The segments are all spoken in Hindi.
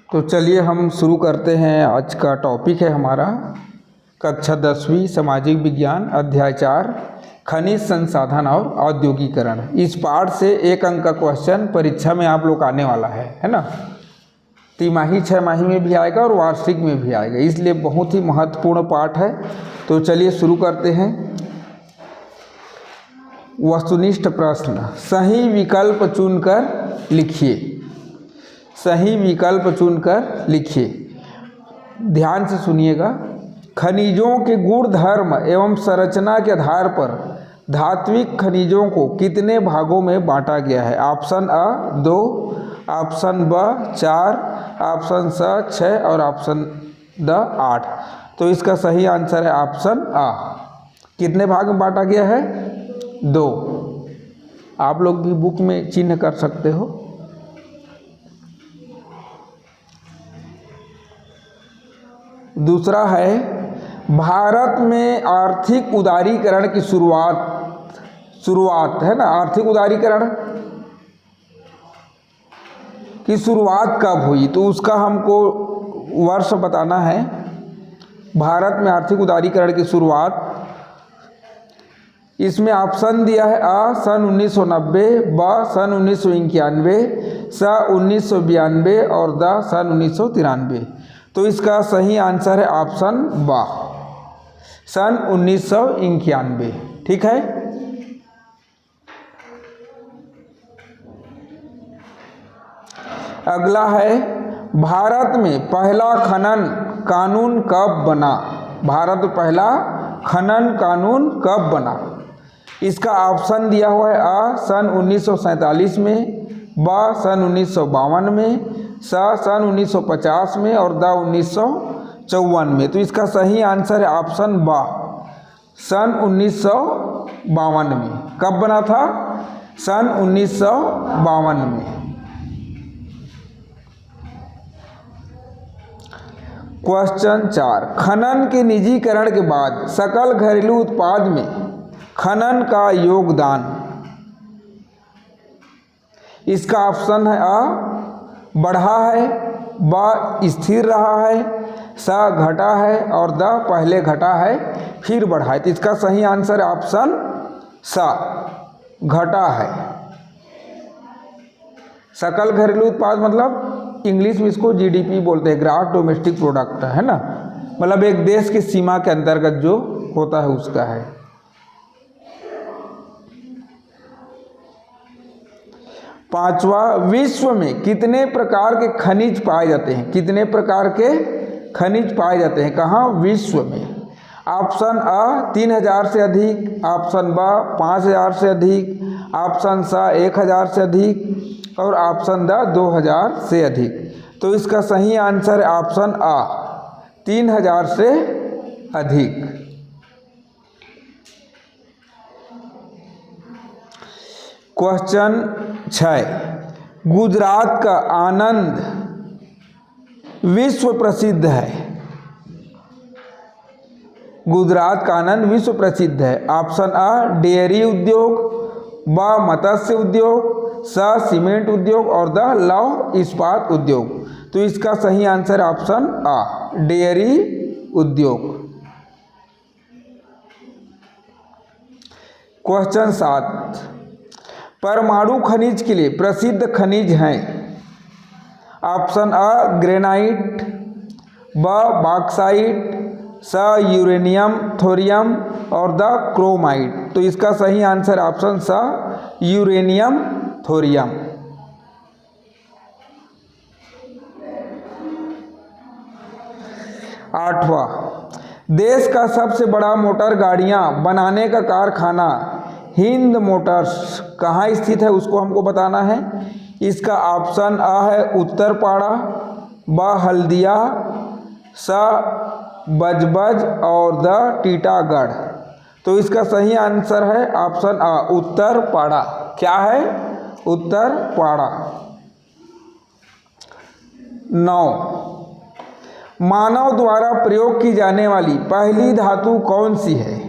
तो चलिए हम शुरू करते हैं। आज का टॉपिक है हमारा कक्षा 10वीं सामाजिक विज्ञान अध्याय 4 खनिज संसाधन और औद्योगिकरण। इस पाठ से 1 अंक का क्वेश्चन परीक्षा में आप लोग आने वाला है ना। तिमाही 6 माही में भी आएगा और वार्षिक में भी आएगा, इसलिए बहुत ही महत्वपूर्ण पाठ है। तो चलिए शुरू करते हैं। वस्तुनिष्ठ प्रश्न, सही विकल्प चुनकर लिखिए। सही विकल्प चुनकर लिखिए। ध्यान से सुनिएगा। खनिजों के गुण धर्म एवं संरचना के आधार पर धात्विक खनिजों को कितने भागों में बांटा गया है? ऑप्शन अ 2, ऑप्शन ब 4, ऑप्शन स 6 और ऑप्शन द 8। तो इसका सही आंसर है ऑप्शन आ। कितने भाग में बांटा गया है? 2। आप लोग भी बुक में चिन्ह कर सकते हो। दूसरा है, भारत में आर्थिक उदारीकरण की शुरुआत है ना। आर्थिक उदारीकरण की शुरुआत कब हुई? तो उसका हमको वर्ष बताना है। भारत में आर्थिक उदारीकरण की शुरुआत, इसमें ऑप्शन दिया है अ सन 1990, ब सन 1991, स 1992 और द सन 1993। तो इसका सही आंसर है ऑप्शन ब, सन 1991। ठीक है। अगला है, भारत में पहला खनन कानून कब बना? भारत में पहला खनन कानून कब बना? इसका ऑप्शन दिया हुआ है अ सन 1947 में, ब सन 1952 में, स सन 1950 में और द 1954 में। तो इसका सही आंसर है ऑप्शन ब, सन 1952 में। कब बना था? सन 1952 में। क्वेश्चन 4, खनन के निजीकरण के बाद सकल घरेलू उत्पाद में खनन का योगदान। इसका ऑप्शन है अ बढ़ा है, ब स्थिर रहा है, स घटा है और द पहले घटा है फिर बढ़ा है। तो इसका सही आंसर है ऑप्शन स, घटा है। सकल घरेलू उत्पाद मतलब इंग्लिश में इसको जीडीपी बोलते हैं, ग्रॉस डोमेस्टिक प्रोडक्ट है ना। मतलब एक देश की सीमा के अंतर्गत जो होता है उसका है। पांचवा, विश्व में कितने प्रकार के खनिज पाए जाते हैं? कितने प्रकार के खनिज पाए जाते हैं कहाँ? विश्व में। ऑप्शन अ 3000 से अधिक, ऑप्शन ब 5000 से अधिक, ऑप्शन स 1000 से अधिक और ऑप्शन द 2000 से अधिक। तो इसका सही आंसर है ऑप्शन अ 3000 से अधिक। क्वेश्चन 6, गुजरात का आनंद विश्व प्रसिद्ध है। गुजरात का आनंद विश्व प्रसिद्ध है। ऑप्शन अ डेयरी उद्योग, ब मत्स्य उद्योग, स सीमेंट उद्योग और द लौह इस्पात उद्योग। तो इसका सही आंसर ऑप्शन अ डेयरी उद्योग। क्वेश्चन 7, परमाणु खनिज के लिए प्रसिद्ध खनिज हैं। ऑप्शन अ ग्रेनाइट, ब बॉक्साइट, स यूरेनियम थोरियम और द क्रोमाइट। तो इसका सही आंसर ऑप्शन स यूरेनियम थोरियम। आठवां, देश का सबसे बड़ा मोटर गाड़ियां बनाने का कारखाना हिंद मोटर्स कहाँ स्थित है उसको हमको बताना है। इसका ऑप्शन अ है उत्तरपाड़ा, ब हल्दिया, स बजबज और द टीटागढ़। तो इसका सही आंसर है ऑप्शन अ उत्तरपाड़ा। क्या है? उत्तरपाड़ा। 9, मानव द्वारा प्रयोग की जाने वाली पहली धातु कौन सी है?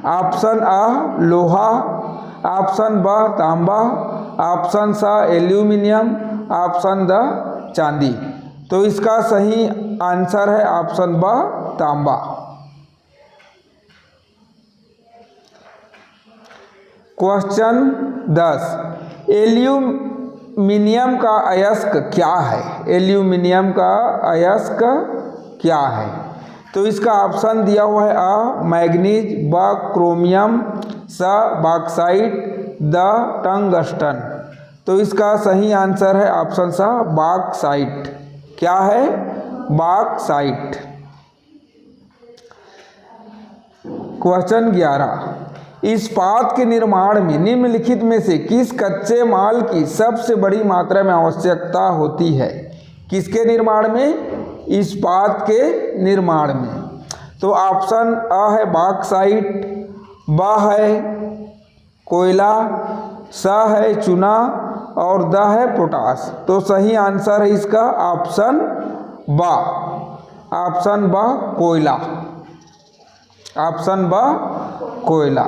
ऑप्शन अ लोहा, ऑप्शन ब तांबा, ऑप्शन स एल्यूमिनियम ऑप्शन द चांदी। तो इसका सही आंसर है ऑप्शन ब तांबा। क्वेश्चन 10, एल्यूमिनियम का अयस्क क्या है? एल्यूमिनियम का अयस्क क्या है? तो इसका ऑप्शन दिया हुआ है अ मैग्नीज, ब क्रोमियम, स बॉक्साइट, द टंगस्टन। तो इसका सही आंसर है ऑप्शन सा बॉक्साइट। क्या है? बॉक्साइट। क्वेश्चन 11, इस्पात के निर्माण में निम्नलिखित में से किस कच्चे माल की सबसे बड़ी मात्रा में आवश्यकता होती है? किसके निर्माण में? इस्पात के निर्माण में। तो ऑप्शन अ है बॉक्साइट, ब है कोयला, स है चूना और द है पोटास। तो सही आंसर है इसका ऑप्शन ब। ऑप्शन ब कोयला। ऑप्शन ब कोयला।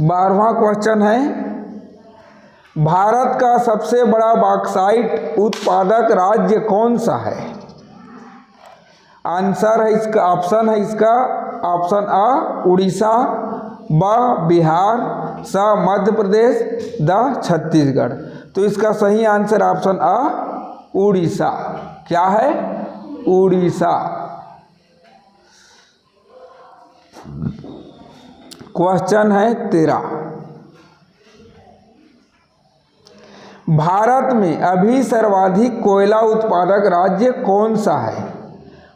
12वां क्वेश्चन है, भारत का सबसे बड़ा बॉक्साइट उत्पादक राज्य कौन सा है? आंसर है इसका, ऑप्शन है इसका ऑप्शन अ उड़ीसा, ब बिहार, स मध्य प्रदेश, द छत्तीसगढ़। तो इसका सही आंसर ऑप्शन अ उड़ीसा। क्या है? उड़ीसा। क्वेश्चन है 13, भारत में अभी सर्वाधिक कोयला उत्पादक राज्य कौन सा है?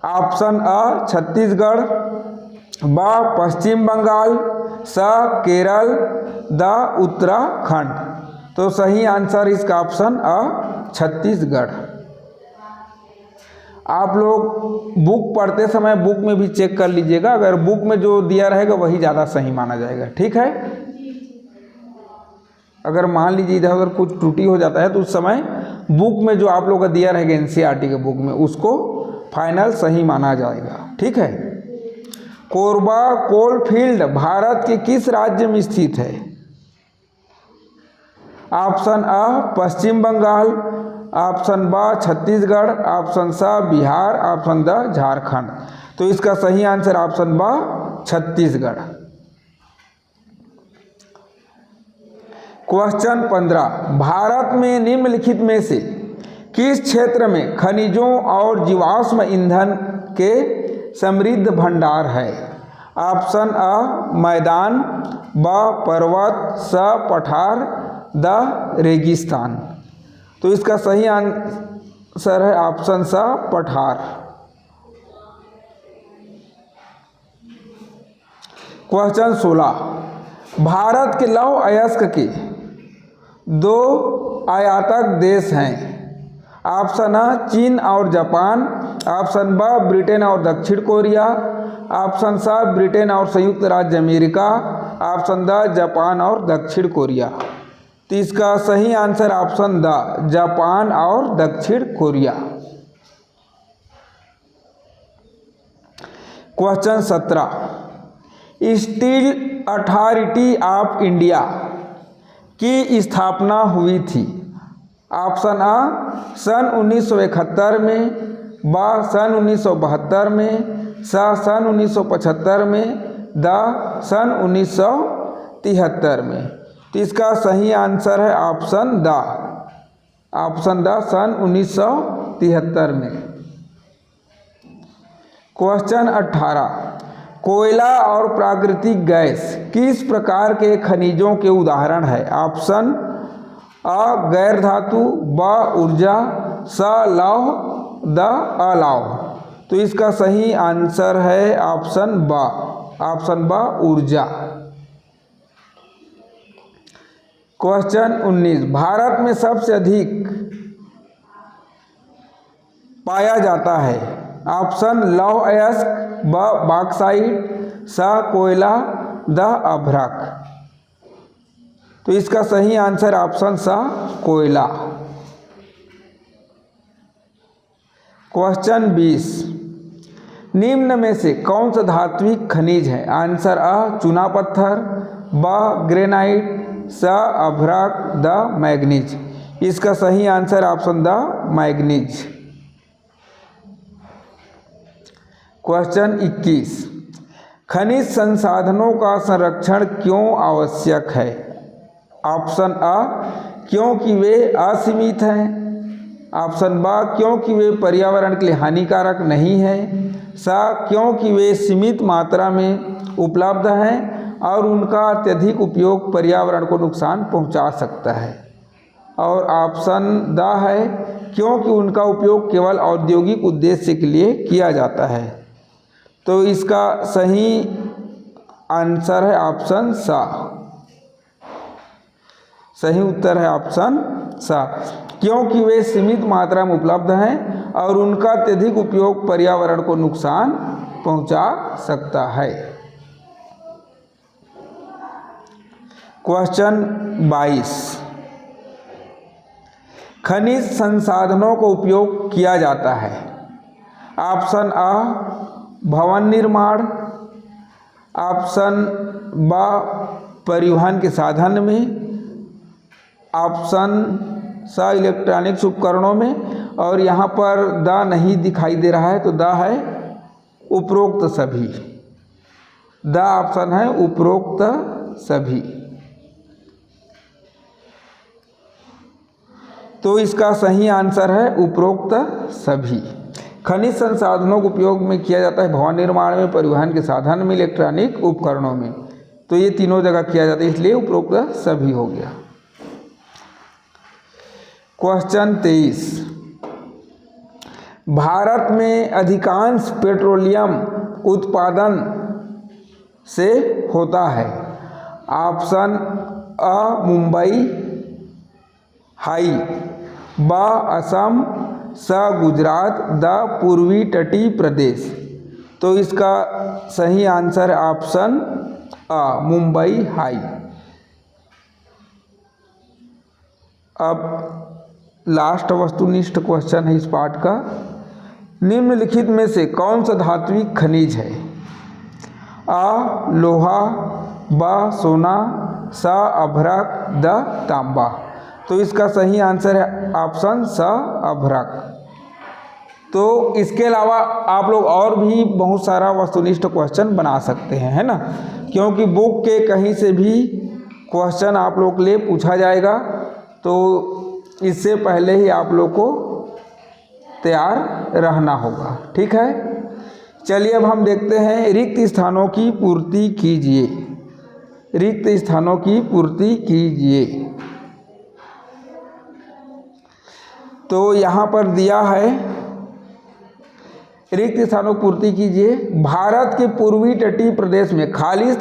ऑप्शन अ छत्तीसगढ़, ब पश्चिम बंगाल, स केरल, द उत्तराखंड। तो सही आंसर इसका ऑप्शन अ छत्तीसगढ़। आप लोग बुक पढ़ते समय बुक में भी चेक कर लीजिएगा, अगर बुक में जो दिया रहेगा वही ज़्यादा सही माना जाएगा। ठीक है? अगर मान लीजिए इधर उधर कुछ त्रुटि हो जाता है तो उस समय बुक में जो आप लोग का दिया रहेगा एनसीईआरटी के बुक में, उसको फाइनल सही माना जाएगा। ठीक है? कोरबा कोल फील्ड भारत के किस राज्य में स्थित है? ऑप्शन अ पश्चिम बंगाल, ऑप्शन ब छत्तीसगढ़, ऑप्शन स बिहार, ऑप्शन द झारखंड। तो इसका सही आंसर ऑप्शन ब छत्तीसगढ़। क्वेश्चन 15, भारत में निम्नलिखित में से किस क्षेत्र में खनिजों और जीवाश्म ईंधन के समृद्ध भंडार है? ऑप्शन अ मैदान, ब पर्वत, स पठार, द रेगिस्तान। तो इसका सही आंसर है ऑप्शन स पठार। क्वेश्चन 16, भारत के लौह अयस्क के 2 आयातक देश हैं। ऑप्शन अ चीन और जापान, ऑप्शन ब ब्रिटेन और दक्षिण कोरिया, ऑप्शन स ब्रिटेन और संयुक्त राज्य अमेरिका, ऑप्शन द जापान और दक्षिण कोरिया। तो इसका सही आंसर ऑप्शन द जापान और दक्षिण Korea. Question 17, steel authority of India की स्थापना हुई थी। ऑप्शन अ सन 1971 में, ब सन 1972 में, स सन 1975 में, द सन 1973 में। तो इसका सही आंसर है ऑप्शन द। ऑप्शन द सन 1973 में। क्वेश्चन 18, कोयला और प्राकृतिक गैस किस प्रकार के खनिजों के उदाहरण है? ऑप्शन अ गैर धातु, ब ऊर्जा, स लौह, द अलौह। तो इसका सही आंसर है ऑप्शन ब। ऑप्शन ब ऊर्जा। क्वेश्चन 19, भारत में सबसे अधिक पाया जाता है। ऑप्शन लौह अयस्क, ब बॉक्साइट, स कोयला, द अभ्रक। तो इसका सही आंसर ऑप्शन स कोयला। क्वेश्चन 20, निम्न में से कौन सा धात्विक खनिज है? आंसर अ चूना पत्थर, ब ग्रेनाइट, स अभ्रक द मैग्नीज। इसका सही answer option the manganese. Question 21, खनिज संसाधनों का संरक्षण क्यों आवश्यक है? ऑप्शन अ, क्योंकि वे असीमित हैं। ऑप्शन ब, क्योंकि वे पर्यावरण के लिए हानिकारक नहीं हैं। स, क्योंकि वे सीमित मात्रा में उपलब्ध हैं और उनका अत्यधिक उपयोग पर्यावरण को नुकसान पहुंचा सकता है। और ऑप्शन द है, क्योंकि उनका उपयोग केवल औद्योगिक उद्देश्य के लिए किया जाता है। तो इसका सही आंसर है ऑप्शन सा। सही उत्तर है ऑप्शन सा, क्योंकि वे सीमित मात्रा में उपलब्ध हैं और उनका अत्यधिक उपयोग पर्यावरण को नुकसान पहुंचा सकता है। क्वेश्चन 22, खनिज संसाधनों का उपयोग किया जाता है। ऑप्शन अ, भवन निर्माण। ऑप्शन ब, परिवहन के साधन में। ऑप्शन स, इलेक्ट्रॉनिक्स उपकरणों में। और यहाँ पर द नहीं दिखाई दे रहा है, तो द है उपरोक्त सभी। द ऑप्शन है उपरोक्त सभी। तो इसका सही आंसर है उपरोक्त सभी। खनिज संसाधनों का उपयोग में किया जाता है भवन निर्माण में, परिवहन के साधन में, इलेक्ट्रॉनिक उपकरणों में। तो ये तीनों जगह किया जाता है, इसलिए उपरोक्त सभी हो गया। क्वेश्चन 23, भारत में अधिकांश पेट्रोलियम उत्पादन से होता है। ऑप्शन अ, मुंबई हाई। ब, असम। स, गुजरात। द, पूर्वी तटीय प्रदेश। तो इसका सही आंसर है ऑप्शन अ, मुंबई हाई। अब लास्ट वस्तुनिष्ठ क्वेश्चन है इस पार्ट का। निम्नलिखित में से कौन सा धात्विक खनिज है? अ, लोहा। ब, सोना। स, अभ्रक। द, तांबा। तो इसका सही आंसर है ऑप्शन स, अभ्रक। तो इसके अलावा आप लोग और भी बहुत सारा वस्तुनिष्ठ क्वेश्चन बना सकते हैं, है ना, क्योंकि बुक के कहीं से भी क्वेश्चन आप लोग के लिए पूछा जाएगा। तो इससे पहले ही आप लोग को तैयार रहना होगा, ठीक है। चलिए अब हम देखते हैं, रिक्त स्थानों की पूर्ति कीजिए। रिक्त स्थानों की पूर्ति कीजिए। तो यहाँ पर दिया है, रिक्त स्थानों की पूर्ति कीजिए। भारत के पूर्वी तटीय प्रदेश में खाली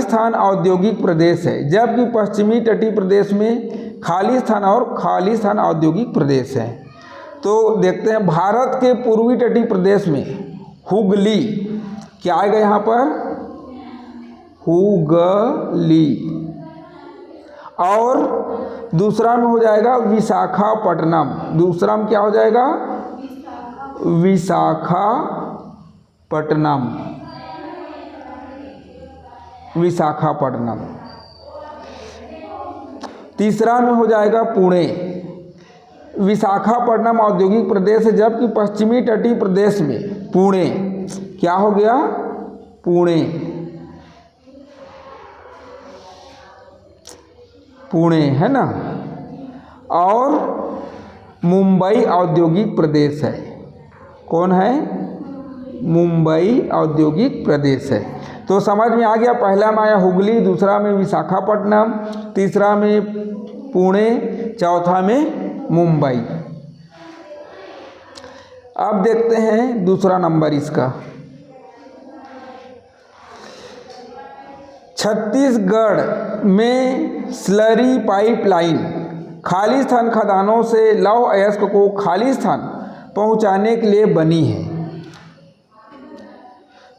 स्थान औद्योगिक प्रदेश है, जबकि पश्चिमी तटीय प्रदेश में खाली स्थान औद्योगिक प्रदेश है। तो देखते हैं, भारत के पूर्वी तटीय प्रदेश में हुगली, क्या आएगा यहाँ पर? हुगली। और दूसरा में हो जाएगा विशाखापट्टनम। दूसरा में क्या हो जाएगा? विशाखापट्टनम। विशाखापट्टनम। तीसरा में हो जाएगा पुणे। विशाखापट्टनम औद्योगिक प्रदेश है, जबकि पश्चिमी तटीय प्रदेश में पुणे, क्या हो गया? पुणे। पुणे है ना। और मुंबई औद्योगिक प्रदेश है। कौन है? मुंबई औद्योगिक प्रदेश है। तो समझ में आ गया, पहला में आया हुगली, दूसरा में विशाखापट्टनम, तीसरा में पुणे, चौथा में मुंबई। अब देखते हैं दूसरा नंबर इसका। छत्तीसगढ़ में स्लरी पाइपलाइन खालिस्तान खदानों से लौह अयस्क को खालिस्तान पहुंचाने के लिए बनी है।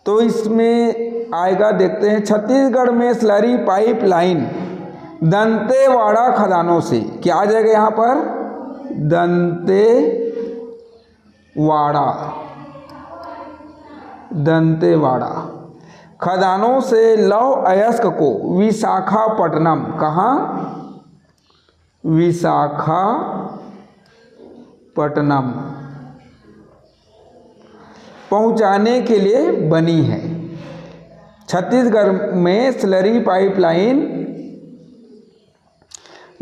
तो इसमें आएगा, देखते हैं, छत्तीसगढ़ में स्लरी पाइपलाइन दंतेवाड़ा खदानों से, क्या आ जाएगा यहाँ पर? दंतेवाड़ा। दंतेवाड़ा। खदानों से लौह अयस्क को विशाखापट्टनम, कहाँ? विशाखापट्टनम पहुंचाने के लिए बनी है। छत्तीसगढ़ में स्लरी पाइपलाइन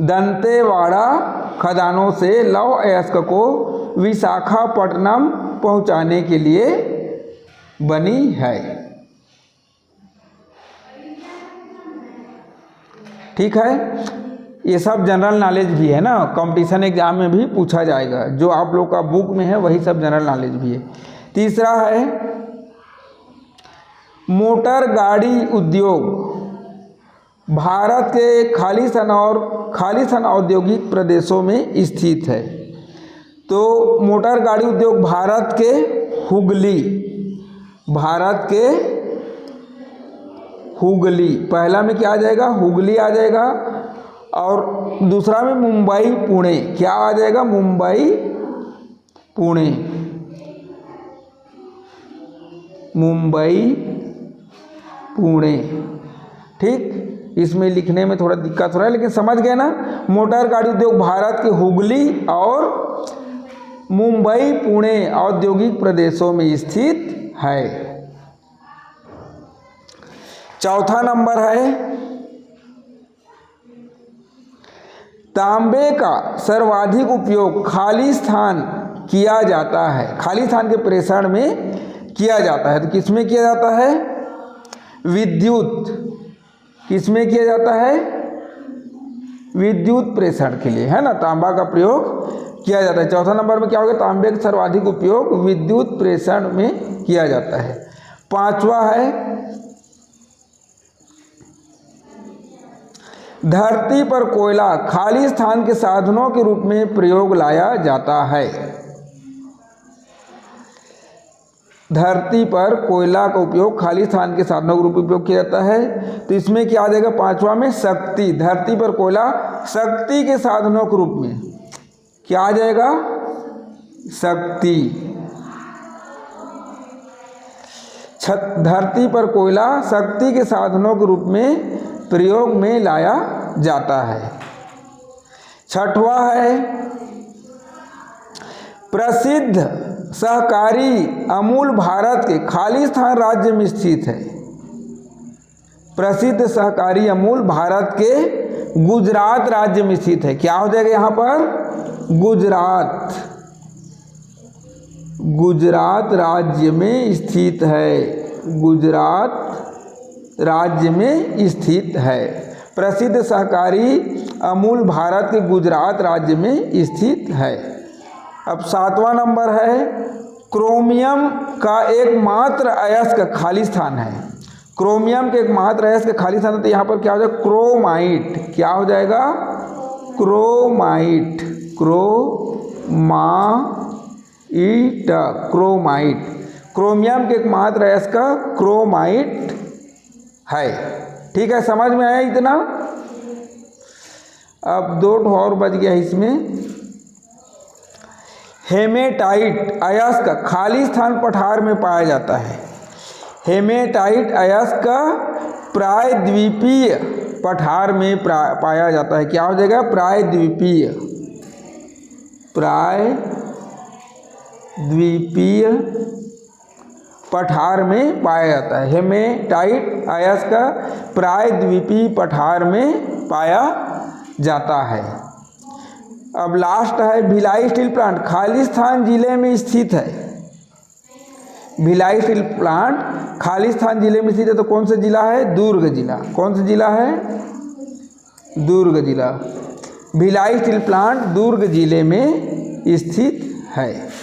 दंतेवाड़ा खदानों से लौह अयस्क को विशाखापट्टनम पहुंचाने के लिए बनी है। ठीक है, ये सब जनरल नॉलेज भी है ना, कंपटीशन एग्जाम में भी पूछा जाएगा। जो आप लोग का बुक में है वही सब जनरल नॉलेज भी है। तीसरा है मोटर गाड़ी उद्योग भारत के खालिस्तान औद्योगिक प्रदेशों में स्थित है। तो मोटर गाड़ी उद्योग भारत के हुगली, पहला में क्या आ जाएगा? हुगली आ जाएगा, और दूसरा में मुंबई पुणे, क्या आ जाएगा? मुंबई पुणे। ठीक, इसमें लिखने में थोड़ा दिक्कत हो रहा है, लेकिन समझ गए ना। मोटर गाड़ी उद्योग भारत के हुगली और मुंबई पुणे औद्योगिक प्रदेशों में स्थित है। चौथा नंबर है तांबे का सर्वाधिक उपयोग खालिस्तान किया जाता है, खालिस्तान के प्रेषण में किया जाता है। तो किसमें किया जाता है? विद्युत, किसमें किया जाता है? विद्युत प्रेषण के लिए, है ना, तांबा का प्रयोग किया जाता है। चौथा नंबर में क्या होगा? तांबे का सर्वाधिक उपयोग विद्युत प्रेषण में किया जाता है। पांचवा है धरती पर कोयला खालिस्तान के साधनों के रूप में प्रयोग लाया जाता है। धरती पर कोयला का उपयोग खालिस्तान के साधनों के रूप में उपयोग किया जाता है। तो इसमें क्या आ जाएगा? पांचवा में शक्ति, धरती पर कोयला शक्ति के साधनों के रूप में क्या आ जाएगा? शक्ति। धरती पर कोयला शक्ति के साधनों के रूप में प्रयोग में लाया जाता है। छठवा है प्रसिद्ध सहकारी अमूल भारत के खालिस्तान राज्य में स्थित है। प्रसिद्ध सहकारी अमूल भारत के गुजरात राज्य में स्थित है। क्या हो जाएगा यहाँ पर? गुजरात राज्य में स्थित है। गुजरात राज्य में स्थित है। प्रसिद्ध सहकारी अमूल भारत के गुजरात राज्य में स्थित है। अब सातवां नंबर है क्रोमियम का एकमात्र अयस्क खालिस्तान है। क्रोमियम के एकमात्र अयस्क खालिस्तान है। तो यहाँ पर क्या हो जाएगा? क्रोमाइट। क्या हो जाएगा? क्रोमाइट। क्रोमाइट। क्रोमियम के एकमात्र अयस्क क्रोमाइट है। ठीक है, समझ में आया इतना? अब दो और बच गया इसमें। हेमेटाइट अयस्क खालिस्तान पठार में पाया जाता है। हेमेटाइट अयस्क प्रायद्वीपीय पठार में पाया जाता है। क्या हो जाएगा? प्रायद्वीपीय पठार में पाया जाता है। हेमेटाइट अयस्क प्रायद्वीपीय पठार में पाया जाता है। अब लास्ट है भिलाई स्टील प्लांट खालिस्तान जिले में स्थित है। भिलाई स्टील प्लांट खालिस्तान जिले में स्थित है। तो कौन सा जिला है? दुर्ग जिला। कौन सा जिला है? दुर्ग जिला। भिलाई स्टील प्लांट दुर्ग जिले में स्थित है।